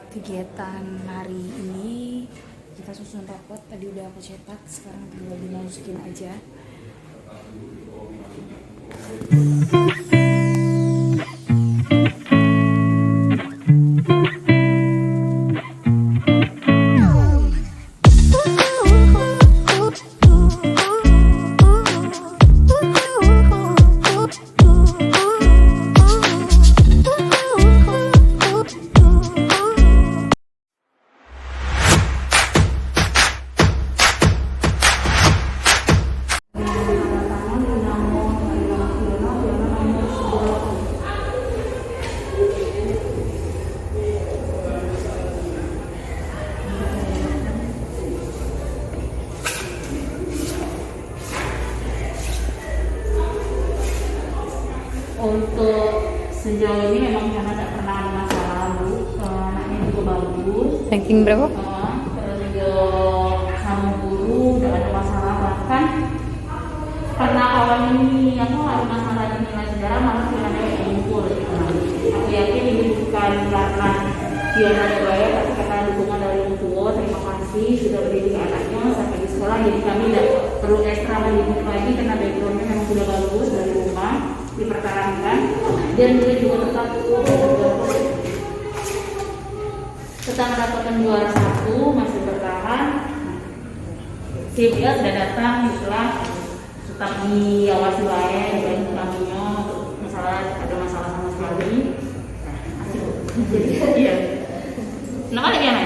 kegiatan hari ini kita susun rapot. Tadi udah aku cetak, sekarang tinggal dimasukin aja. Untuk sejauh ini memang karena tidak pernah ada masalah, Bu. Anaknya juga bagus. Ranking berapa? Terus juga sama guru tidak ada masalah. Bahkan karena awal ini aku ada masalah di nilai sejarah malah tidak ada yang muncul. Aku yakin ini bukan karena dia ada baik, tapi karena dukungan dari orang tua. Terima kasih sudah mendidik anaknya sampai di sekolah. Jadi kami tidak perlu ekstra mendidik lagi karena backgroundnya memang sudah bagus dari rumah. Dipertahankan dan dia juga tetap mendapatkan juara 1, masih bertahan. Dia sudah datang setelah tetap diawasi baik dan kaminya ada masalah sama sekali. Jadi iya. Kenapa dia